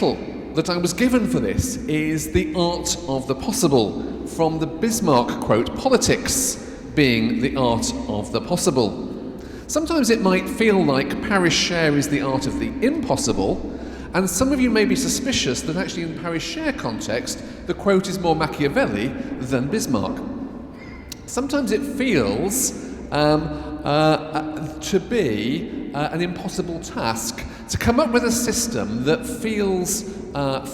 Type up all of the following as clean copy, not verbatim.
that I was given for this is the art of the possible, from the Bismarck quote, politics being the art of the possible. Sometimes it might feel like parish share is the art of the impossible, and some of you may be suspicious that actually in parish share context, the quote is more Machiavelli than Bismarck. Sometimes it feels to be an impossible task to come up with a system that feels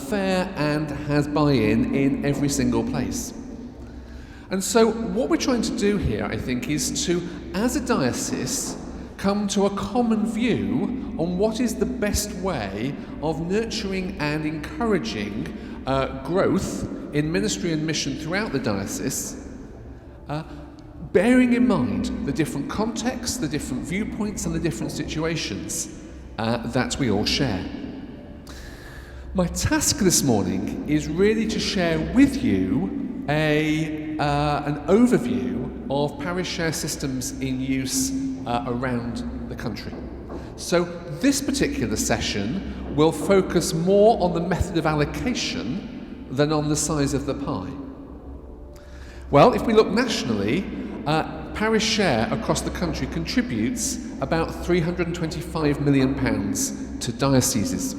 fair and has buy-in in every single place. And so what we're trying to do here, I think, is to, as a diocese, come to a common view on what is the best way of nurturing and encouraging growth in ministry and mission throughout the diocese, bearing in mind the different contexts, the different viewpoints and the different situations that we all share. My task this morning is really to share with you an overview of parish share systems in use around the country. So this particular session will focus more on the method of allocation than on the size of the pie. Well, if we look nationally, parish share across the country contributes about £325 million to dioceses,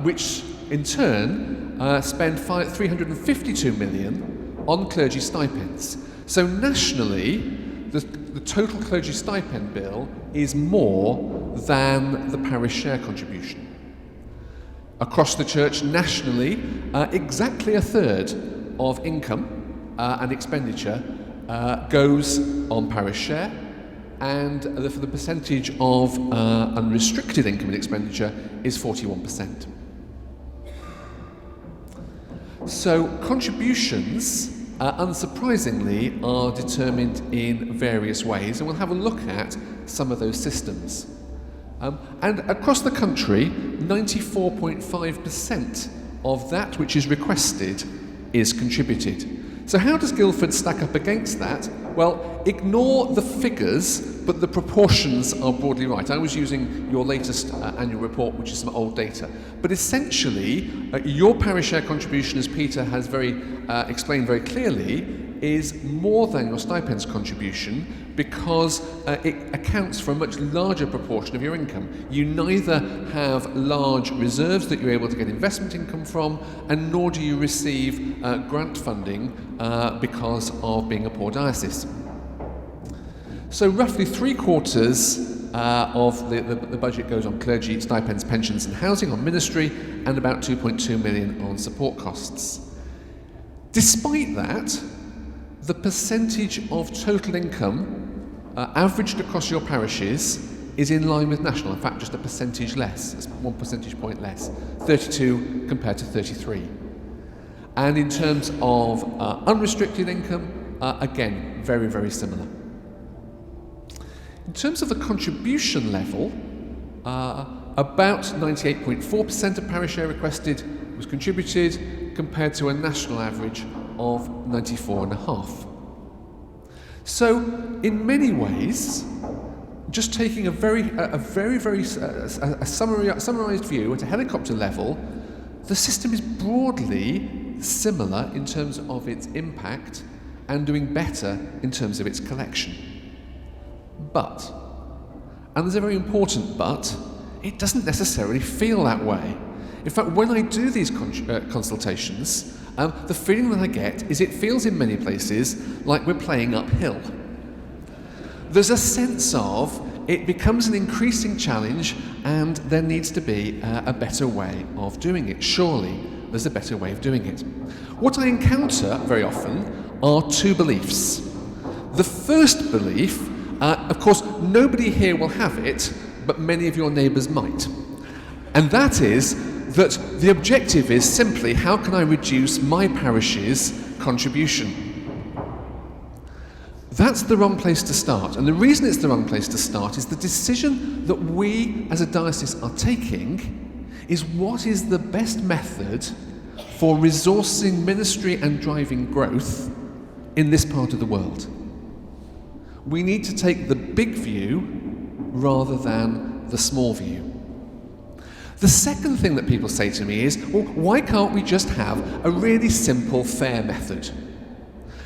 which in turn spend £352 million on clergy stipends. So nationally, the total clergy stipend bill is more than the parish share contribution. Across the church nationally, exactly a third of income and expenditure goes on parish share, and for the percentage of unrestricted income and expenditure is 41%. So contributions, unsurprisingly, are determined in various ways, and we'll have a look at some of those systems. And across the country, 94.5% of that which is requested is contributed. So how does Guildford stack up against that? Well, ignore the figures, but the proportions are broadly right. I was using your latest annual report, which is some old data. But essentially, your parish share contribution, as Peter has explained very clearly, is more than your stipends contribution because it accounts for a much larger proportion of your income. You neither have large reserves that you're able to get investment income from, and nor do you receive grant funding because of being a poor diocese. So roughly 3/4 of the budget goes on clergy, stipends, pensions and housing, on ministry, and about 2.2 million on support costs. Despite that, the percentage of total income averaged across your parishes is in line with national. In fact, just a percentage less. It's 1 percentage point less. 32 compared to 33. And in terms of unrestricted income, again, very, very similar. In terms of the contribution level, about 98.4% of parish share requested was contributed, compared to a national average of 94.5%. So, in many ways, just taking a summarised view at a helicopter level, the system is broadly similar in terms of its impact and doing better in terms of its collection. But, and there's a very important but, it doesn't necessarily feel that way. In fact, when I do these consultations, the feeling that I get is it feels in many places like we're playing uphill. There's a sense of it becomes an increasing challenge and there needs to be a better way of doing it. Surely there's a better way of doing it. What I encounter very often are two beliefs. The first belief, of course, nobody here will have it, but many of your neighbours might. And that is that the objective is simply, how can I reduce my parish's contribution? That's the wrong place to start. And the reason it's the wrong place to start is the decision that we as a diocese are taking is what is the best method for resourcing ministry and driving growth in this part of the world. We need to take the big view rather than the small view. The second thing that people say to me is, well, why can't we just have a really simple, fair method?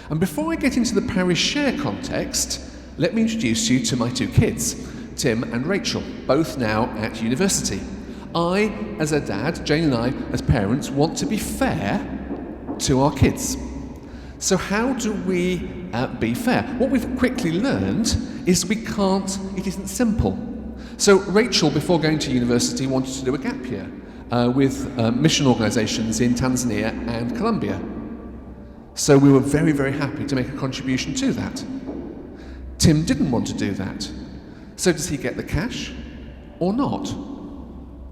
And before I get into the parish share context, let me introduce you to my two kids, Tim and Rachel, both now at university. I, as a dad, Jane and I, as parents, want to be fair to our kids. So how do we be fair? What we've quickly learned is it isn't simple. So Rachel, before going to university, wanted to do a gap year with mission organisations in Tanzania and Colombia. So we were very, very happy to make a contribution to that. Tim didn't want to do that. So does he get the cash or not?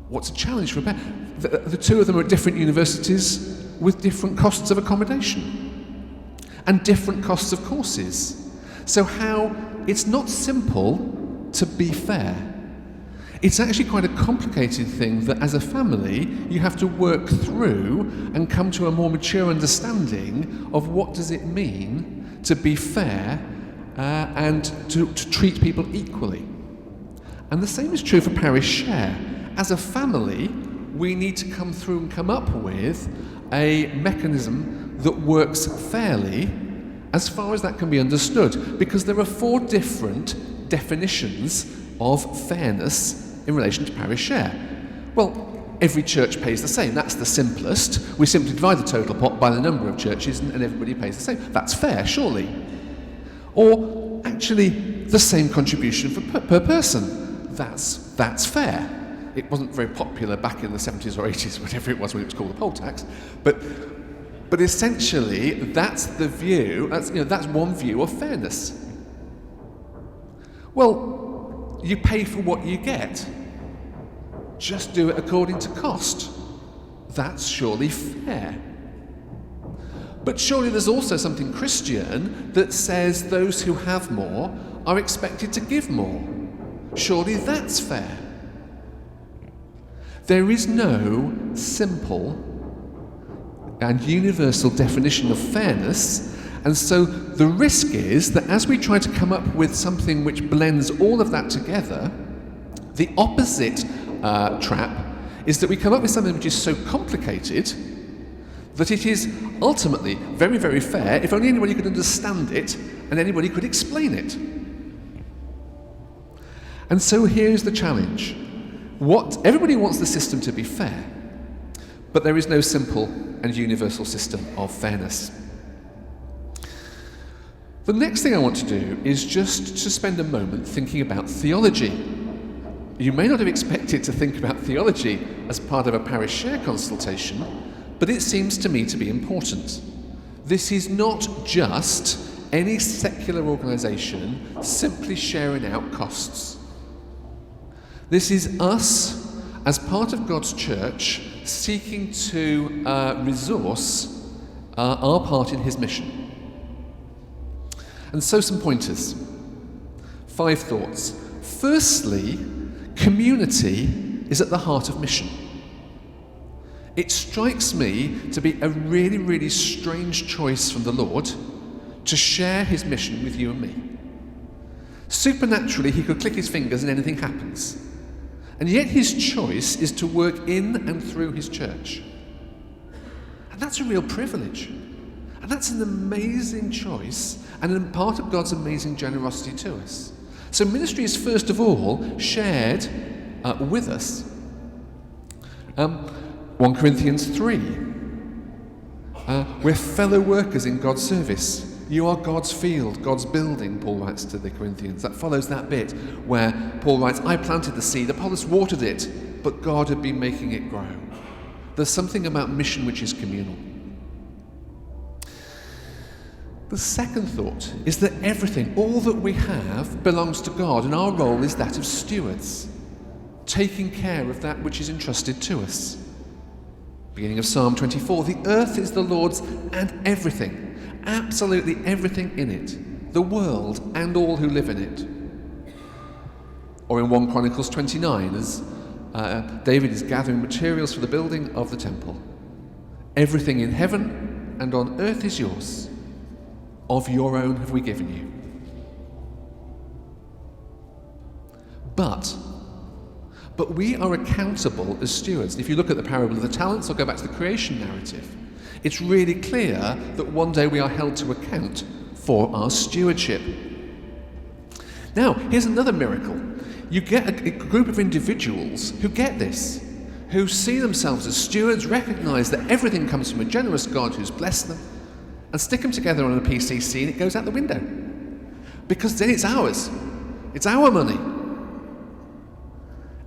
What's a challenge for a parent? The two of them are at different universities with different costs of accommodation and different costs of courses. So it's not simple to be fair. It's actually quite a complicated thing that as a family you have to work through and come to a more mature understanding of what does it mean to be fair and to treat people equally. And the same is true for parish share. As a family, we need to come through and come up with a mechanism that works fairly as far as that can be understood, because there are 4 different definitions of fairness in relation to parish share. Well, every church pays the same. That's the simplest. We simply divide the total pot by the number of churches and everybody pays the same. That's fair, surely. Or actually, the same contribution per person. That's fair. It wasn't very popular back in the 70s or 80s, whatever it was when it was called the poll tax. But essentially, that's the view, that's one view of fairness. Well, you pay for what you get. Just do it according to cost. That's surely fair. But surely there's also something Christian that says those who have more are expected to give more. Surely that's fair. There is no simple and universal definition of fairness, and so the risk is that as we try to come up with something which blends all of that together, the opposite trap is that we come up with something which is so complicated that it is ultimately very, very fair if only anybody could understand it and anybody could explain it. And so here's the challenge. Everybody wants the system to be fair, but there is no simple and universal system of fairness. The next thing I want to do is just to spend a moment thinking about theology. You may not have expected to think about theology as part of a parish share consultation, but it seems to me to be important. This is not just any secular organisation simply sharing out costs. This is us, as part of God's church, seeking to resource our part in his mission. And so some pointers. 5 thoughts. Firstly, community is at the heart of mission. It strikes me to be a really, really strange choice from the Lord to share his mission with you and me. Supernaturally, he could click his fingers and anything happens. And yet his choice is to work in and through his church. And that's a real privilege. And that's an amazing choice and a part of God's amazing generosity to us. So ministry is first of all shared with us. 1 Corinthians 3. We're fellow workers in God's service. You are God's field, God's building, Paul writes to the Corinthians. That follows that bit where Paul writes, I planted the seed, Apollos watered it, but God had been making it grow. There's something about mission which is communal. The second thought is that everything, all that we have, belongs to God, and our role is that of stewards, taking care of that which is entrusted to us. Beginning of Psalm 24, the earth is the Lord's and everything, absolutely everything in it, the world and all who live in it. Or in 1 Chronicles 29, as David is gathering materials for the building of the temple. Everything in heaven and on earth is yours. Of your own have we given you. But but we are accountable as stewards. If you look at the parable of the talents, or go back to the creation narrative, it's really clear that one day we are held to account for our stewardship. Now, here's another miracle. You get a group of individuals who get this, who see themselves as stewards, recognise that everything comes from a generous God who's blessed them, and stick them together on a PCC and it goes out the window. Because then it's ours. It's our money.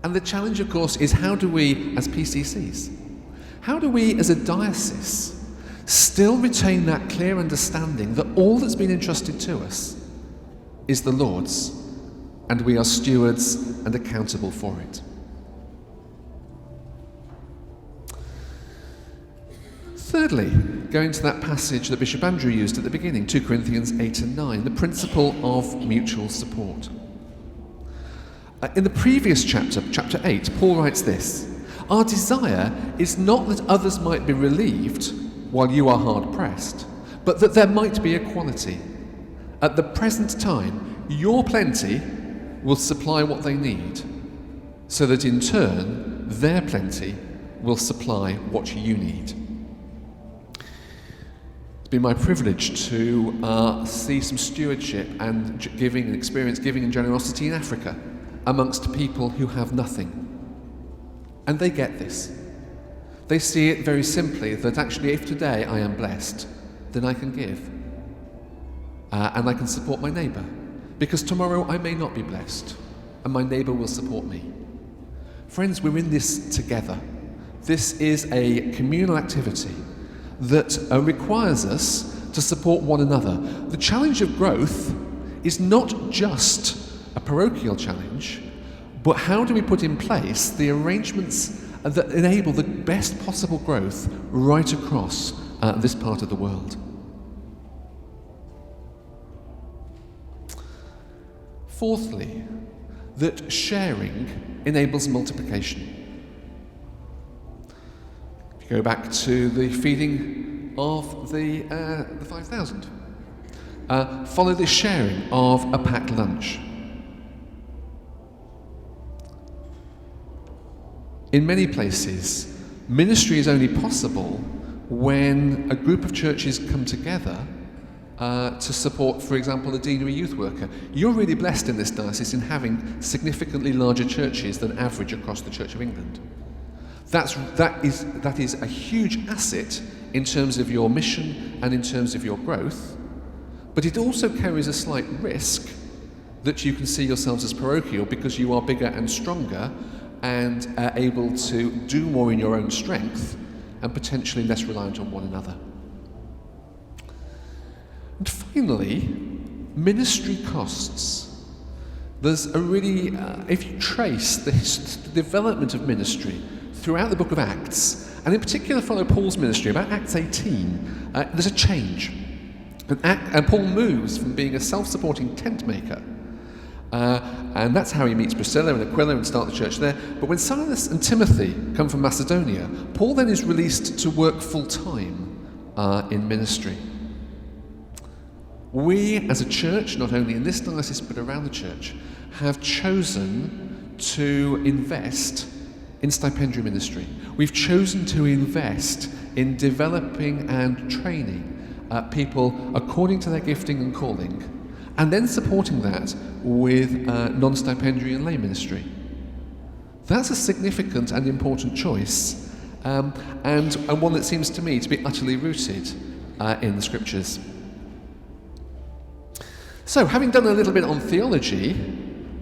And the challenge, of course, is how do we, as PCCs, how do we, as a diocese, still retain that clear understanding that all that's been entrusted to us is the Lord's, and we are stewards and accountable for it. Thirdly, going to that passage that Bishop Andrew used at the beginning, 2 Corinthians 8 and 9, the principle of mutual support. In the previous chapter, chapter 8, Paul writes this: "Our desire is not that others might be relieved while you are hard pressed, but that there might be equality. At the present time, your plenty will supply what they need, so that in turn, their plenty will supply what you need." It's been my privilege to see some stewardship and giving and experience giving and generosity in Africa amongst people who have nothing. And they get this. They see it very simply that actually if today I am blessed, then I can give. And I can support my neighbour. Because tomorrow I may not be blessed, and my neighbour will support me. Friends, we're in this together. This is a communal activity that requires us to support one another. The challenge of growth is not just a parochial challenge, but how do we put in place the arrangements that enable the best possible growth right across this part of the world? Fourthly, that sharing enables multiplication. If you go back to the feeding of the 5,000, follow the sharing of a packed lunch. In many places, ministry is only possible when a group of churches come together to support, for example, a deanery youth worker. You're really blessed in this diocese in having significantly larger churches than average across the Church of England. That is a huge asset in terms of your mission and in terms of your growth, but it also carries a slight risk that you can see yourselves as parochial because you are bigger and stronger and able to do more in your own strength and potentially less reliant on one another. And finally, ministry costs. There's a really, if you trace the development of ministry throughout the book of Acts, and in particular follow Paul's ministry, about Acts 18, there's a change. And Paul moves from being a self-supporting tent maker, and that's how he meets Priscilla and Aquila and start the church there. But when Silas and Timothy come from Macedonia, Paul then is released to work full-time in ministry. We as a church, not only in this diocese but around the church, have chosen to invest in stipendiary ministry. We've chosen to invest in developing and training people according to their gifting and calling, and then supporting that with non-stipendiary and lay ministry. That's a significant and important choice, and one that seems to me to be utterly rooted in the Scriptures. So, having done a little bit on theology,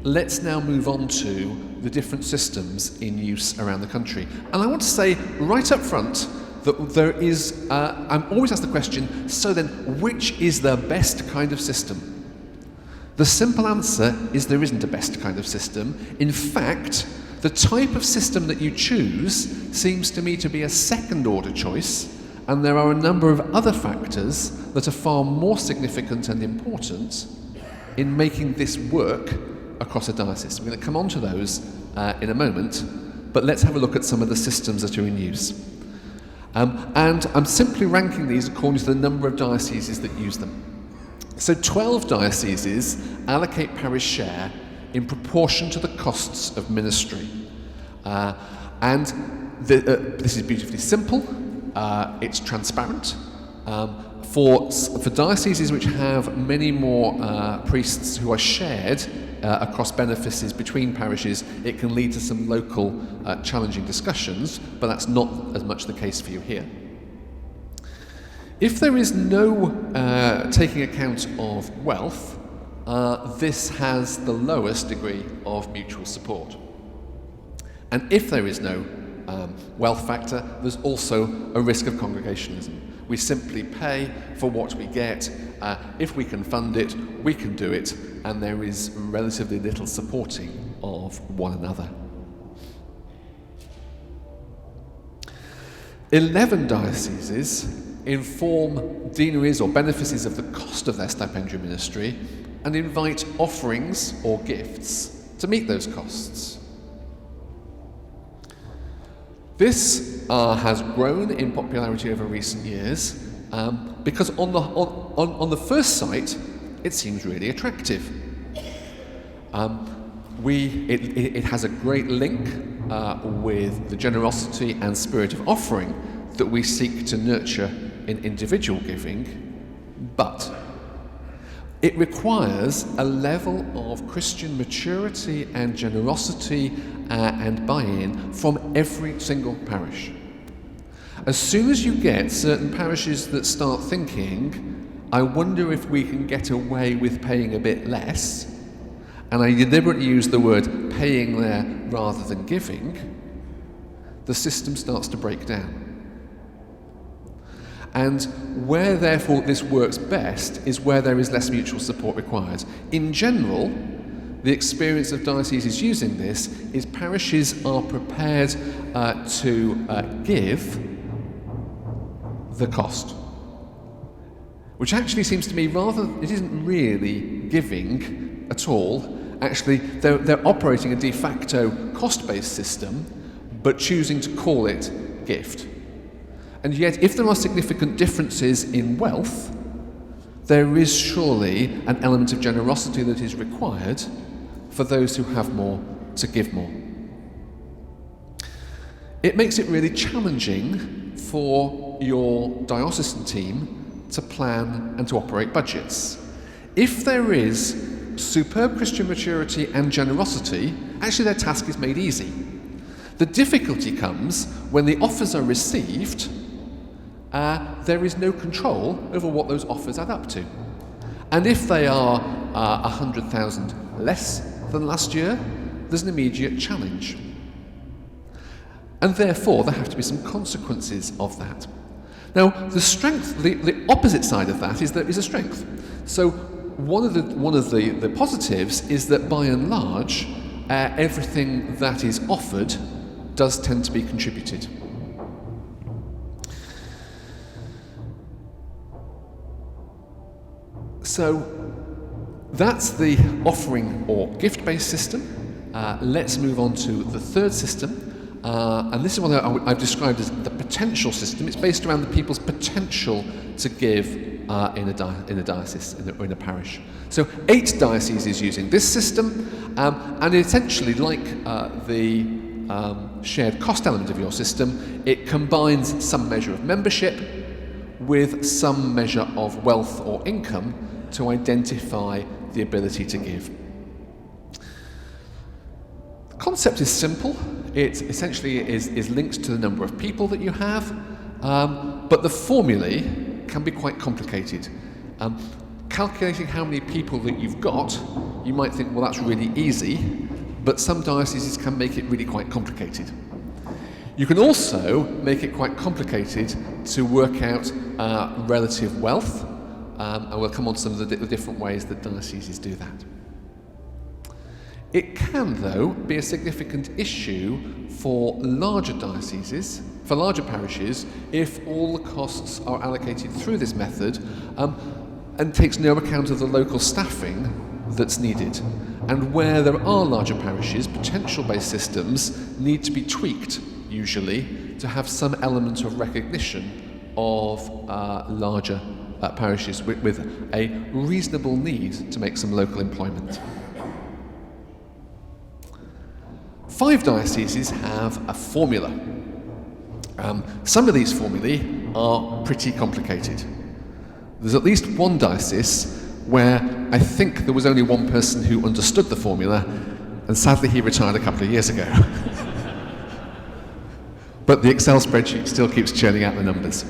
let's now move on to the different systems in use around the country. And I want to say right up front that there is, I'm always asked the question, so then which is the best kind of system? The simple answer is there isn't a best kind of system. In fact, the type of system that you choose seems to me to be a second order choice, and there are a number of other factors that are far more significant and important in making this work across a diocese. We're going to come on to those in a moment, but let's have a look at some of the systems that are in use. And I'm simply ranking these according to the number of dioceses that use them. So 12 dioceses allocate parish share in proportion to the costs of ministry. This is beautifully simple, it's transparent. For dioceses which have many more priests who are shared across benefices between parishes, it can lead to some local challenging discussions, but that's not as much the case for you here. If there is no taking account of wealth, this has the lowest degree of mutual support. And if there is no wealth factor, there's also a risk of congregationalism. We simply pay for what we get. If we can fund it, we can do it, and there is relatively little supporting of one another. 11 dioceses inform deaneries or benefices of the cost of their stipendium ministry and invite offerings or gifts to meet those costs. This has grown in popularity over recent years because on the first sight it seems really attractive. It has a great link with the generosity and spirit of offering that we seek to nurture in individual giving, but it requires a level of Christian maturity and generosity and buy-in from every single parish. As soon as you get certain parishes that start thinking, I wonder if we can get away with paying a bit less, and I deliberately use the word paying there rather than giving, the system starts to break down. And where, therefore, this works best is where there is less mutual support required. In general, the experience of dioceses using this is parishes are prepared to give the cost, which actually seems to me it isn't really giving at all. Actually, they're operating a de facto cost-based system, but choosing to call it gift. And yet, if there are significant differences in wealth, there is surely an element of generosity that is required for those who have more to give more. It makes it really challenging for your diocesan team to plan and to operate budgets. If there is superb Christian maturity and generosity, actually their task is made easy. The difficulty comes when the offers are received. There is no control over what those offers add up to. And if they are 100,000 less than last year, there's an immediate challenge. And therefore, there have to be some consequences of that. Now, the strength, the opposite side of that is there is a strength. So one of the positives is that by and large, everything that is offered does tend to be contributed. So that's the offering or gift-based system. Let's move on to the third system. And this is one that I've described as the potential system. It's based around the people's potential to give in a diocese or in a parish. So 8 dioceses using this system, and essentially, like the shared cost element of your system, it combines some measure of membership with some measure of wealth or income to identify the ability to give. The concept is simple. It essentially is linked to the number of people that you have, but the formulae can be quite complicated. Calculating how many people that you've got, you might think, well, that's really easy, but some dioceses can make it really quite complicated. You can also make it quite complicated to work out relative wealth, and we'll come on to some of the different ways that dioceses do that. It can, though, be a significant issue for larger dioceses, for larger parishes, if all the costs are allocated through this method and takes no account of the local staffing that's needed. And where there are larger parishes, potential-based systems need to be tweaked, usually, to have some element of recognition of larger parishes with a reasonable need to make some local employment. 5 dioceses have a formula. Some of these formulae are pretty complicated. There's at least one diocese where I think there was only one person who understood the formula, and sadly he retired a couple of years ago. But the Excel spreadsheet still keeps churning out the numbers.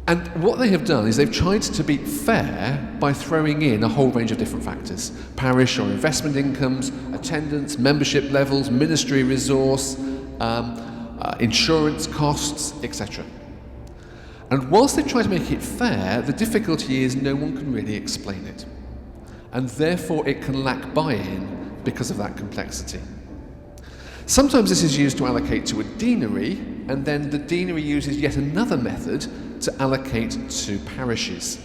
And what they have done is they've tried to be fair by throwing in a whole range of different factors: parish or investment incomes, attendance, membership levels, ministry resource, insurance costs, etc. And whilst they try to make it fair, the difficulty is no one can really explain it. And therefore it can lack buy-in because of that complexity. Sometimes this is used to allocate to a deanery, and then the deanery uses yet another method to allocate to parishes.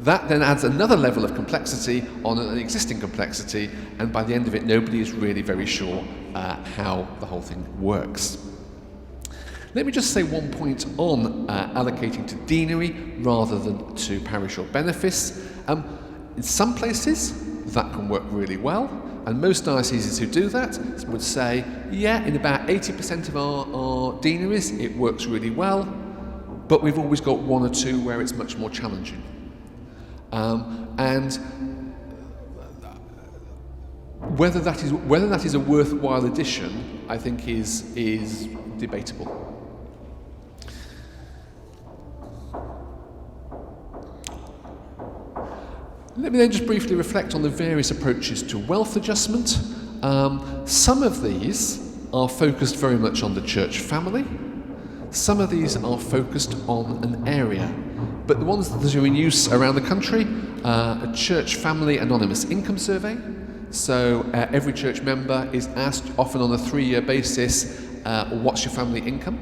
That then adds another level of complexity on an existing complexity, and by the end of it nobody is really very sure how the whole thing works. Let me just say one point on allocating to deanery rather than to parish or benefice. In some places that can work really well, and most dioceses who do that would say, yeah, in about 80% of our deaneries it works really well, but we've always got 1 or 2 where it's much more challenging. And whether that is a worthwhile addition, I think is debatable. Let me then just briefly reflect on the various approaches to wealth adjustment. Some of these are focused very much on the church family. Some of these are focused on an area. But the ones that are in use around the country, a church family anonymous income survey. So every church member is asked, often on a 3-year basis, what's your family income?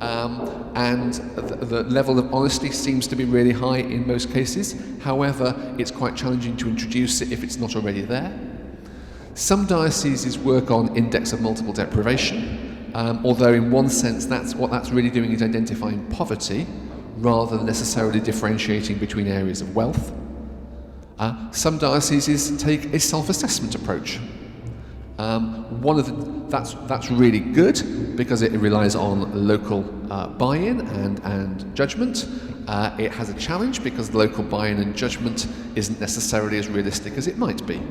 And the level of honesty seems to be really high in most cases. However, it's quite challenging to introduce it if it's not already there. Some dioceses work on index of multiple deprivation, although in one sense what that's really doing is identifying poverty rather than necessarily differentiating between areas of wealth. Some dioceses take a self-assessment approach. That's really good because it relies on local buy-in and judgment. It has a challenge because the local buy-in and judgment isn't necessarily as realistic as it might be.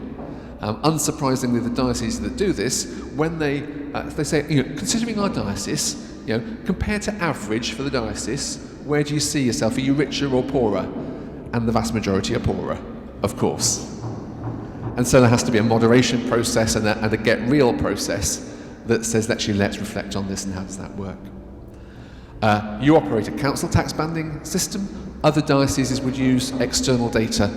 Unsurprisingly, the dioceses that do this, when they say, considering our diocese, compared to average for the diocese, where do you see yourself? Are you richer or poorer? And the vast majority are poorer, of course. And so there has to be a moderation process and a get real process that says, actually, let's reflect on this and how does that work. You operate a council tax banding system. Other dioceses would use external data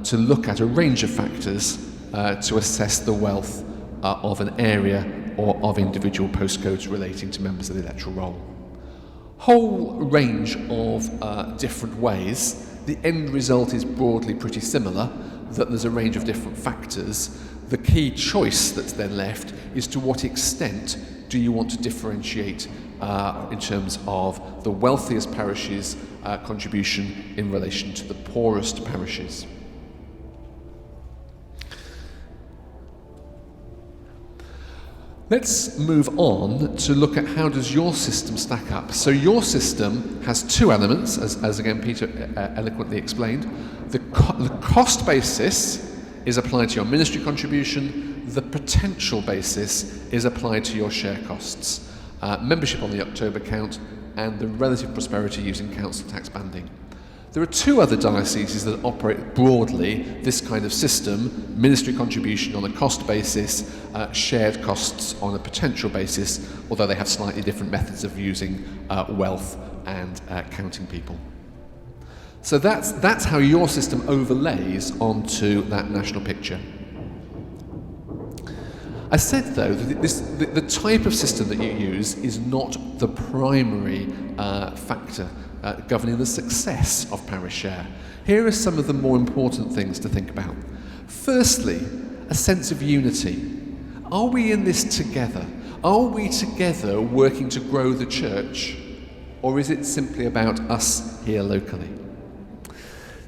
to look at a range of factors to assess the wealth of an area or of individual postcodes relating to members of the electoral roll. Whole range of different ways. The end result is broadly pretty similar, that there's a range of different factors. The key choice that's then left is to what extent do you want to differentiate in terms of the wealthiest parishes' contribution in relation to the poorest parishes. Let's move on to look at how does your system stack up. So your system has 2 elements, as again Peter eloquently explained. The cost basis is applied to your ministry contribution. The potential basis is applied to your share costs. Membership on the October count and the relative prosperity using council tax banding. There are 2 other dioceses that operate broadly this kind of system: ministry contribution on a cost basis, shared costs on a potential basis, although they have slightly different methods of using wealth and counting people. So that's how your system overlays onto that national picture. I said, though, that the type of system that you use is not the primary factor governing the success of parish share. Here are some of the more important things to think about. Firstly, a sense of unity. Are we in this together? Are we together working to grow the church? Or is it simply about us here locally?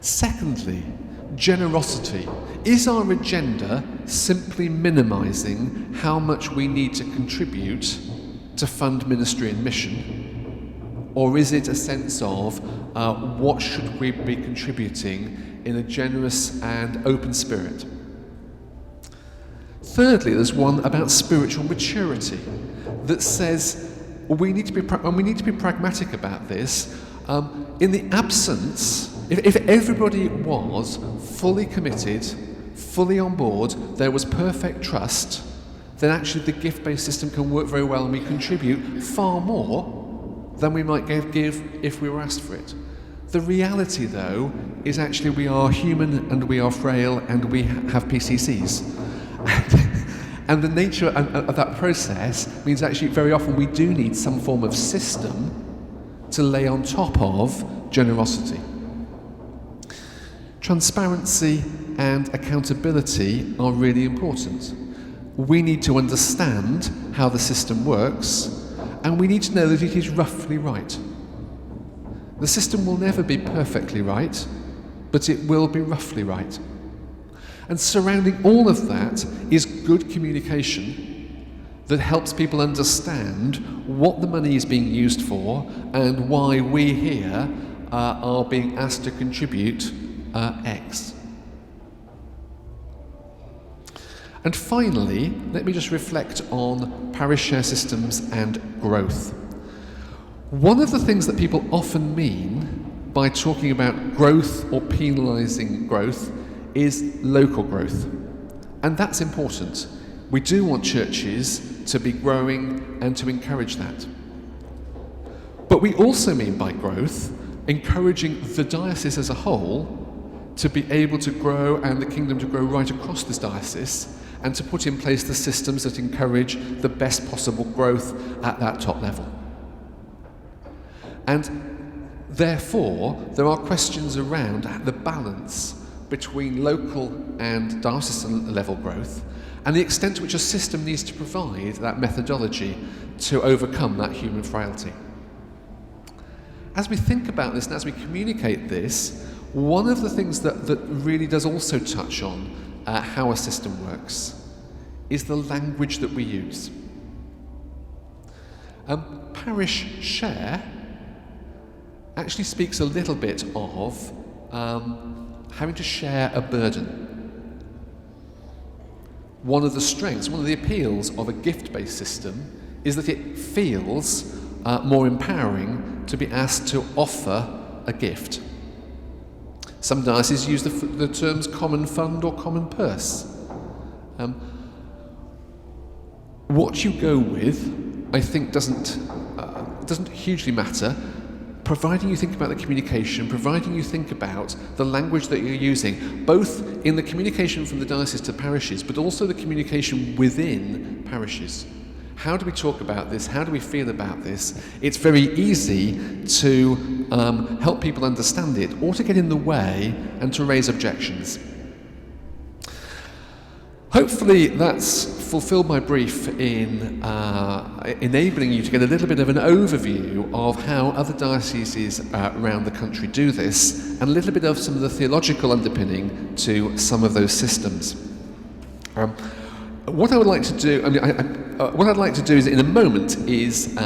Secondly, generosity. Is our agenda simply minimising how much we need to contribute to fund ministry and mission? Or is it a sense of what should we be contributing in a generous and open spirit? Thirdly, there's one about spiritual maturity that says we need to be pragmatic about this. In the absence, if everybody was fully committed, fully on board, there was perfect trust, then actually the gift-based system can work very well and we contribute far more than we might give if we were asked for it. The reality, though, is actually we are human and we are frail and we have PCCs. And the nature of that process means actually very often we do need some form of system to lay on top of generosity. Transparency and accountability are really important. We need to understand how the system works, and we need to know that it is roughly right. The system will never be perfectly right, but it will be roughly right. And surrounding all of that is good communication that helps people understand what the money is being used for and why we here are being asked to contribute X. And finally, let me just reflect on parish share systems and growth. One of the things that people often mean by talking about growth or penalising growth is local growth. And that's important. We do want churches to be growing and to encourage that. But we also mean by growth encouraging the diocese as a whole to be able to grow and the kingdom to grow right across this diocese and to put in place the systems that encourage the best possible growth at that top level. And therefore, there are questions around the balance between local and diocesan level growth and the extent to which a system needs to provide that methodology to overcome that human frailty. As we think about this and as we communicate this, one of the things that really does also touch on how a system works is the language that we use. Parish share actually speaks a little bit of having to share a burden. One of the strengths, one of the appeals of a gift-based system is that it feels more empowering to be asked to offer a gift. Some dioceses use the terms common fund or common purse. What you go with, I think, doesn't hugely matter, providing you think about the communication, providing you think about the language that you're using, both in the communication from the diocese to parishes, but also the communication within parishes. How do we talk about this? How do we feel about this? It's very easy to help people understand it, or to get in the way and to raise objections. Hopefully that's fulfilled my brief in enabling you to get a little bit of an overview of how other dioceses around the country do this, and a little bit of some of the theological underpinning to some of those systems. What I would like to do, what I'd like to do is, in a moment, is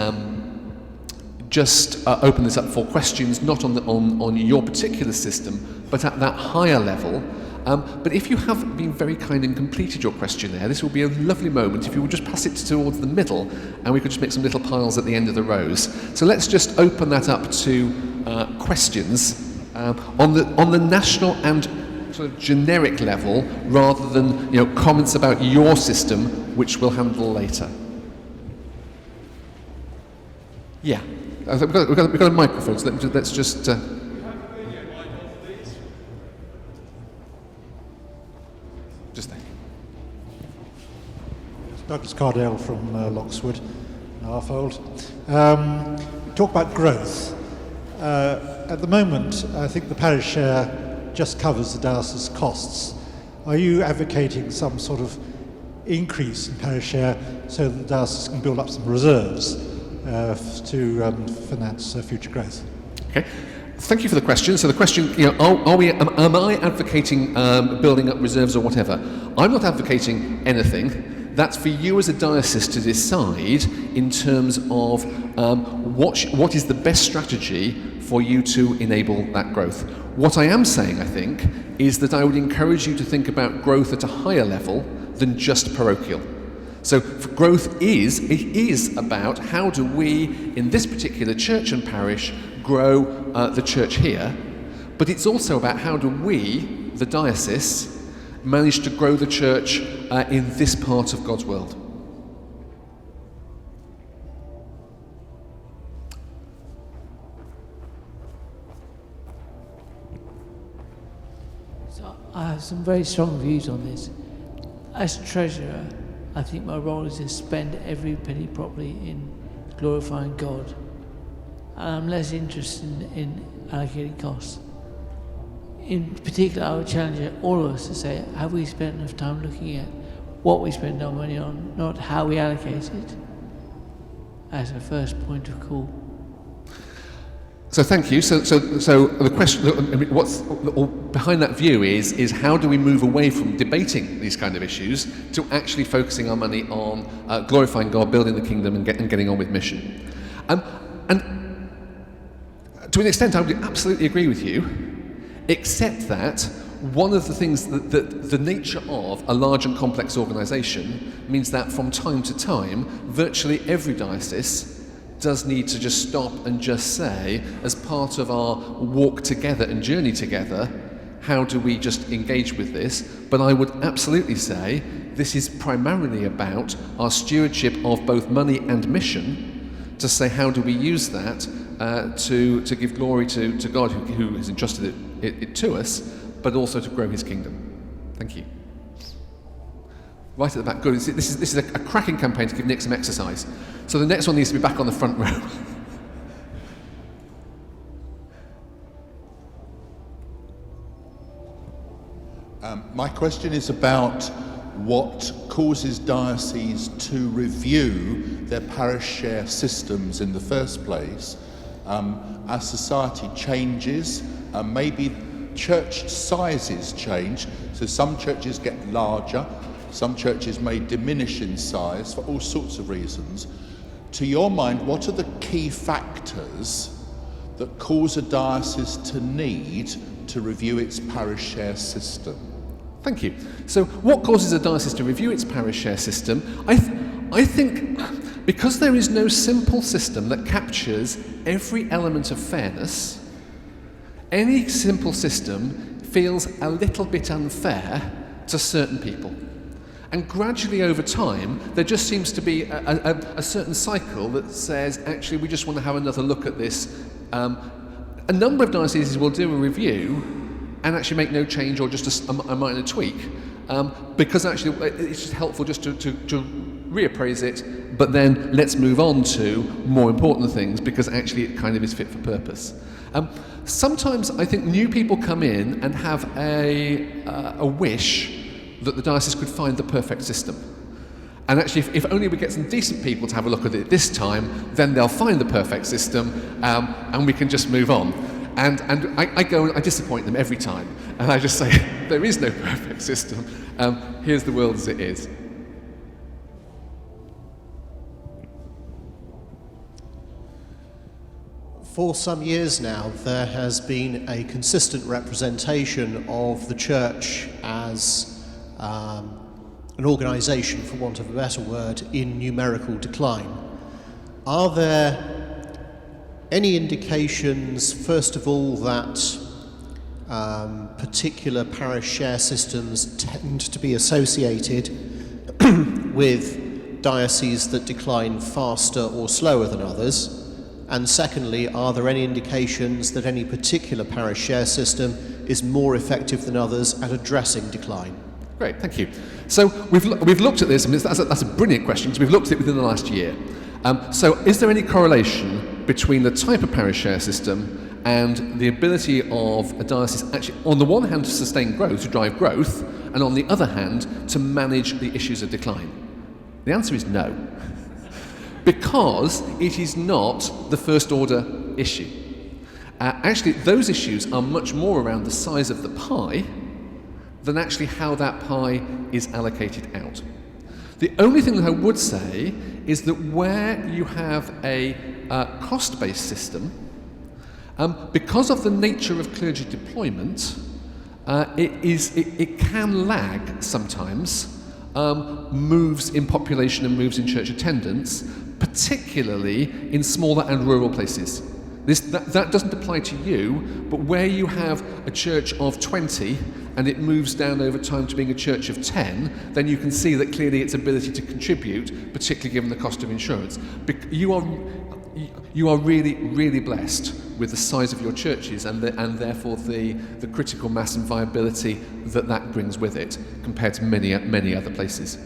just open this up for questions, not on your particular system, but at that higher level. But if you have been very kind and completed your questionnaire, this will be a lovely moment if you would just pass it towards the middle, and we could just make some little piles at the end of the rows. So let's just open that up to questions on the national and sort of generic level, rather than comments about your system, which we'll handle later. Yeah, we've got a microphone, so let's just. Just there. Douglas Cardell from Loxwood, Narfold. Talk about growth. At the moment, I think the parish share just covers the diocese's costs. Are you advocating some sort of increase in parish share so that the diocese can build up some reserves to finance future growth? Okay. Thank you for the question. So the question, am I advocating building up reserves or whatever? I'm not advocating anything. That's for you as a diocese to decide in terms of what is the best strategy for you to enable that growth. What I am saying, I think, is that I would encourage you to think about growth at a higher level than just parochial. So growth is about how do we, in this particular church and parish, grow the church here, but it's also about how do we, the diocese, manage to grow the church in this part of God's world. So I have some very strong views on this. As treasurer, I think my role is to spend every penny properly in glorifying God. And I'm less interested in allocating costs. In particular, I would challenge all of us to say, have we spent enough time looking at what we spend our money on, not how we allocate it, as a first point of call. So thank you. So the question, what's behind that view is how do we move away from debating these kind of issues to actually focusing our money on glorifying God, building the kingdom, and getting on with mission. And to an extent, I would absolutely agree with you, except that one of the things that the nature of a large and complex organisation means that from time to time, virtually every diocese does need to just stop and just say, as part of our walk together and journey together, how do we just engage with this? But I would absolutely say this is primarily about our stewardship of both money and mission, to say how do we use that to give glory to God who has entrusted it to us, but also to grow his kingdom. Thank you. Right at the back, good. This is a cracking campaign to give Nick some exercise. So the next one needs to be back on the front row. My question is about what causes dioceses to review their parish share systems in the first place. As society changes, maybe church sizes change, so some churches get larger, some churches may diminish in size for all sorts of reasons. To your mind, what are the key factors that cause a diocese to need to review its parish share system? Thank you. So what causes a diocese to review its parish share system? I think because there is no simple system that captures every element of fairness, any simple system feels a little bit unfair to certain people. And gradually over time, there just seems to be a certain cycle that says, actually, we just want to have another look at this. A number of dioceses will do a review and actually make no change or just a minor tweak, because actually it's just helpful just to reappraise it, but then let's move on to more important things because actually it kind of is fit for purpose. Sometimes I think new people come in and have a wish that the diocese could find the perfect system. And actually, if only we get some decent people to have a look at it this time, then they'll find the perfect system, and we can just move on. And I go and I disappoint them every time. And I just say, there is no perfect system. Here's the world as it is. For some years now, there has been a consistent representation of the church as an organisation, for want of a better word, in numerical decline. Are there any indications, first of all, that particular parish share systems tend to be associated with dioceses that decline faster or slower than others? And secondly, are there any indications that any particular parish share system is more effective than others at addressing decline? Great, thank you. So we've looked at this, and that's a brilliant question, because we've looked at it within the last year. So is there any correlation between the type of parish share system and the ability of a diocese actually, on the one hand, to sustain growth, to drive growth, and on the other hand, to manage the issues of decline? The answer is no. Because it is not the first order issue. Actually, those issues are much more around the size of the pie than actually how that pie is allocated out. The only thing that I would say is that where you have a cost-based system, because of the nature of clergy deployment, it can lag sometimes moves in population and moves in church attendance, particularly in smaller and rural places. That doesn't apply to you, but where you have a church of 20 and it moves down over time to being a church of 10, then you can see that clearly its ability to contribute, particularly given the cost of insurance. You are really, really blessed with the size of your churches and therefore the critical mass and viability that brings with it compared to many other places.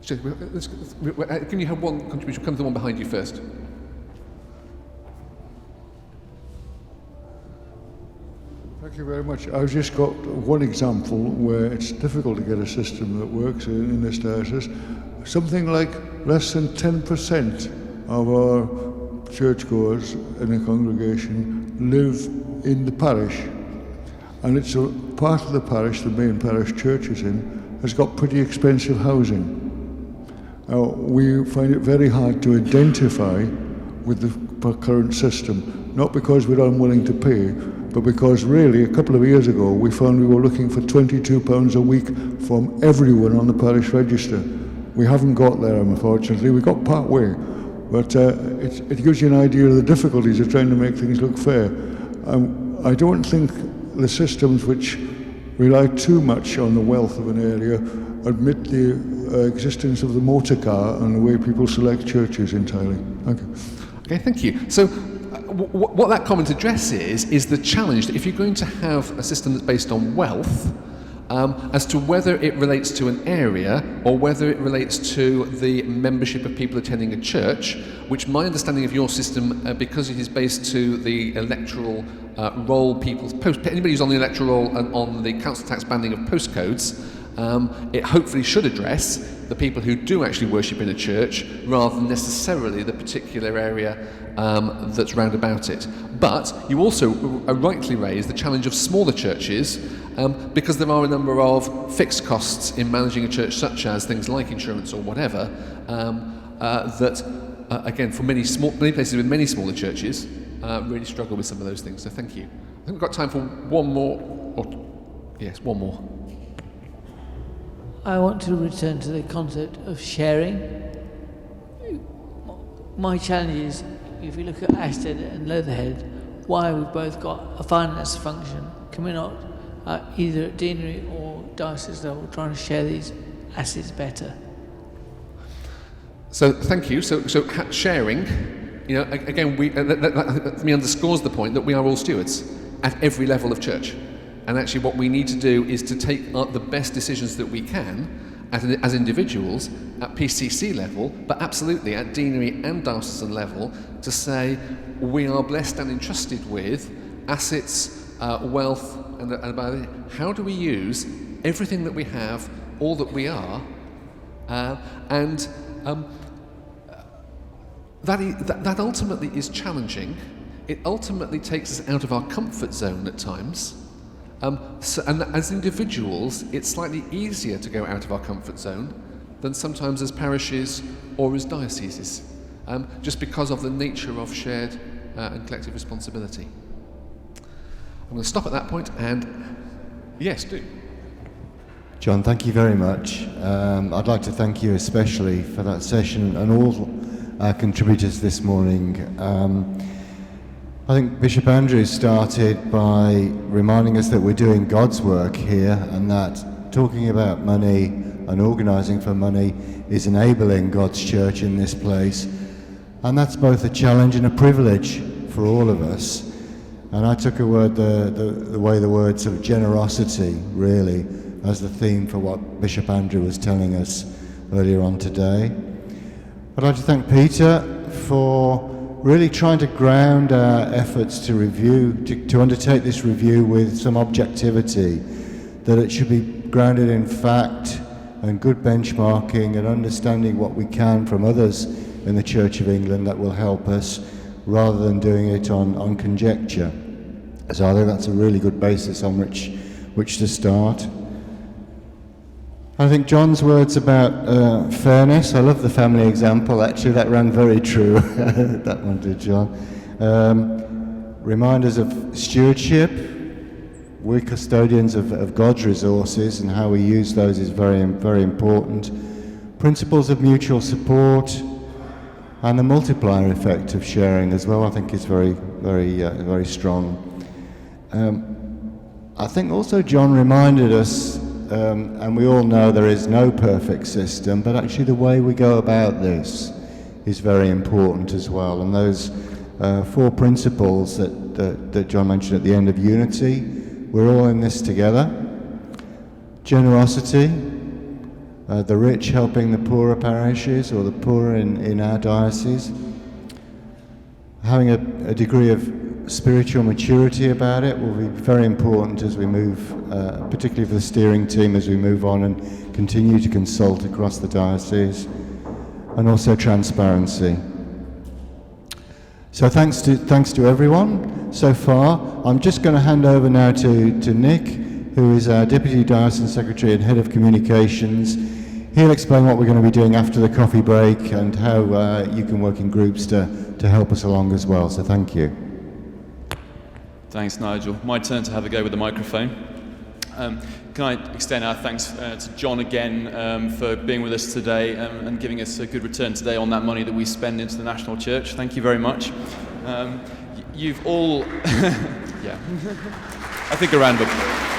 Can you have one contribution? Come to the one behind you first. Thank you very much. I've just got one example where it's difficult to get a system that works in this diocese. Something like less than 10% of our churchgoers in a congregation live in the parish. And it's a part of the parish, the main parish church is in, has got pretty expensive housing. We find it very hard to identify with the current system, not because we're unwilling to pay, but because really a couple of years ago we found we were looking for £22 a week from everyone on the parish register. We haven't got there, unfortunately. We got part way, but it gives you an idea of the difficulties of trying to make things look fair. I don't think the systems which rely too much on the wealth of an area admit the existence of the motor car and the way people select churches entirely. Thank you. Okay, thank you. So what that comment addresses is the challenge that if you're going to have a system that's based on wealth, as to whether it relates to an area or whether it relates to the membership of people attending a church, which my understanding of your system, because it is based to the electoral roll people's anybody who's on the electoral roll and on the council tax banding of postcodes, it hopefully should address the people who do actually worship in a church rather than necessarily the particular area that's round about it. But you also rightly raise the challenge of smaller churches because there are a number of fixed costs in managing a church, such as things like insurance or whatever, that again, for many places with many smaller churches, really struggle with some of those things. So thank you. I think we've got time for one more. Yes, one more. I want to return to the concept of sharing. My challenge is, if we look at Ashtead and Leatherhead, why we've both got a finance function, can we not, either at deanery or diocese level, trying to share these assets better? So thank you. So sharing, you know, again, that for me underscores the point that we are all stewards at every level of church. And actually what we need to do is to take the best decisions that we can as individuals at PCC level, but absolutely at deanery and diocesan level, to say we are blessed and entrusted with assets, wealth, and about it. How do we use everything that we have, all that we are, and that ultimately is challenging. It ultimately takes us out of our comfort zone at times. And as individuals, it's slightly easier to go out of our comfort zone than sometimes as parishes or as dioceses, just because of the nature of shared and collective responsibility. I'm going to stop at that point and, yes, do. John, thank you very much. I'd like to thank you especially for that session and all our contributors this morning. I think Bishop Andrew started by reminding us that we're doing God's work here, and that talking about money and organising for money is enabling God's church in this place. And that's both a challenge and a privilege for all of us. And I took a word, the way the word sort of generosity, really, as the theme for what Bishop Andrew was telling us earlier on today. I'd like to thank Peter for really trying to ground our efforts to review, to undertake this review with some objectivity, that it should be grounded in fact and good benchmarking and understanding what we can from others in the Church of England that will help us, rather than doing it on conjecture. So I think that's a really good basis on which to start. I think John's words about fairness, I love the family example, actually that rang very true, that one did, John. Reminders of stewardship. We're custodians of God's resources, and how we use those is very, very important. Principles of mutual support, and the multiplier effect of sharing as well, I think is very, very, very strong. I think also John reminded us, and we all know there is no perfect system, but actually the way we go about this is very important as well. And those 4 principles that John mentioned at the end of unity, we're all in this together. Generosity, the rich helping the poorer parishes or the poor in our diocese. Having a degree of spiritual maturity about it will be very important as we move, particularly for the steering team, as we move on and continue to consult across the diocese. And also transparency. So thanks to everyone so far. I'm just going to hand over now to Nick, who is our Deputy Diocesan Secretary and Head of Communications. He'll explain what we're going to be doing after the coffee break and how you can work in groups to help us along as well. So thank you. Thanks, Nigel. My turn to have a go with the microphone. Can I extend our thanks to John again for being with us today and giving us a good return today on that money that we spend into the National Church. Thank you very much. You've all... yeah. I think a round of applause.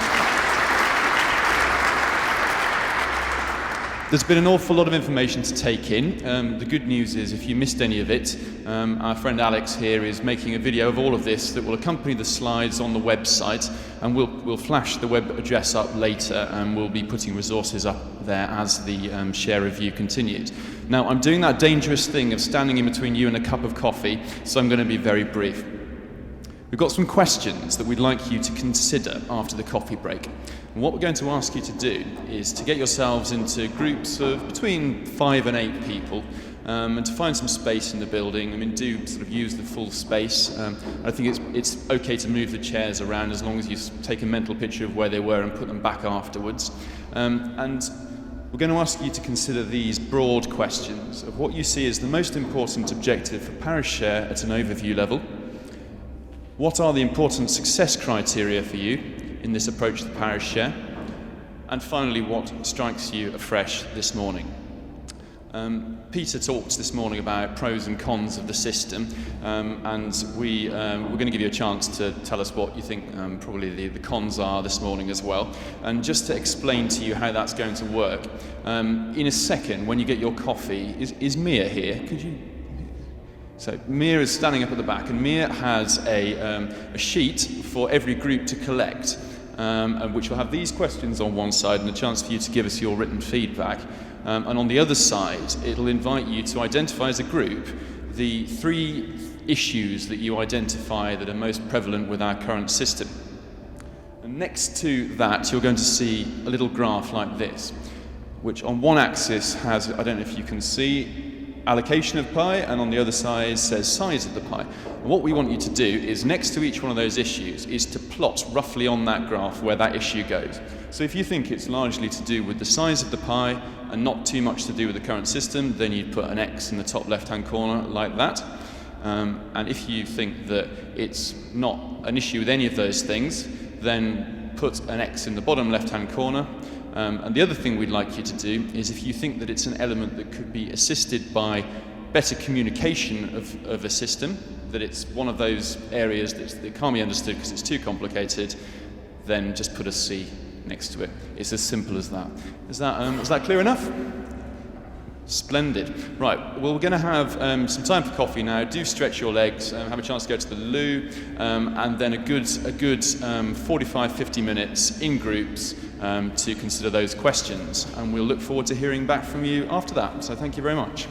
There's been an awful lot of information to take in. The good news is, if you missed any of it, our friend Alex here is making a video of all of this that will accompany the slides on the website, and we'll flash the web address up later, and we'll be putting resources up there as the share review continues. Now, I'm doing that dangerous thing of standing in between you and a cup of coffee, so I'm going to be very brief. We've got some questions that we'd like you to consider after the coffee break. And what we're going to ask you to do is to get yourselves into groups of between 5 and 8 people, and to find some space in the building. I mean, do sort of use the full space. I think it's okay to move the chairs around as long as you take a mental picture of where they were and put them back afterwards. And we're going to ask you to consider these broad questions of what you see as the most important objective for parish share at an overview level. What are the important success criteria for you in this approach to parish share? And finally, what strikes you afresh this morning? Peter talked this morning about pros and cons of the system, and we're going to give you a chance to tell us what you think probably the cons are this morning as well. And just to explain to you how that's going to work, in a second, when you get your coffee, is Mia here? Could you... So Mia is standing up at the back, and Mia has a sheet for every group to collect, which will have these questions on one side and a chance for you to give us your written feedback. And on the other side, it'll invite you to identify as a group the 3 issues that you identify that are most prevalent with our current system. And next to that, you're going to see a little graph like this, which on one axis has, I don't know if you can see, allocation of pie, and on the other side says size of the pie. And what we want you to do is, next to each one of those issues, is to plot roughly on that graph where that issue goes. So if you think it's largely to do with the size of the pie and not too much to do with the current system, then you'd put an X in the top left-hand corner like that. And if you think that it's not an issue with any of those things, then put an X in the bottom left-hand corner. And the other thing we'd like you to do is, if you think that it's an element that could be assisted by better communication of a system, that it's one of those areas that can't be understood because it's too complicated, then just put a C next to it. It's as simple as that. Is that clear enough? Splendid. Right, well, we're going to have some time for coffee now. Do stretch your legs, have a chance to go to the loo, and then a good 45-50 minutes in groups to consider those questions. And we'll look forward to hearing back from you after that. So thank you very much.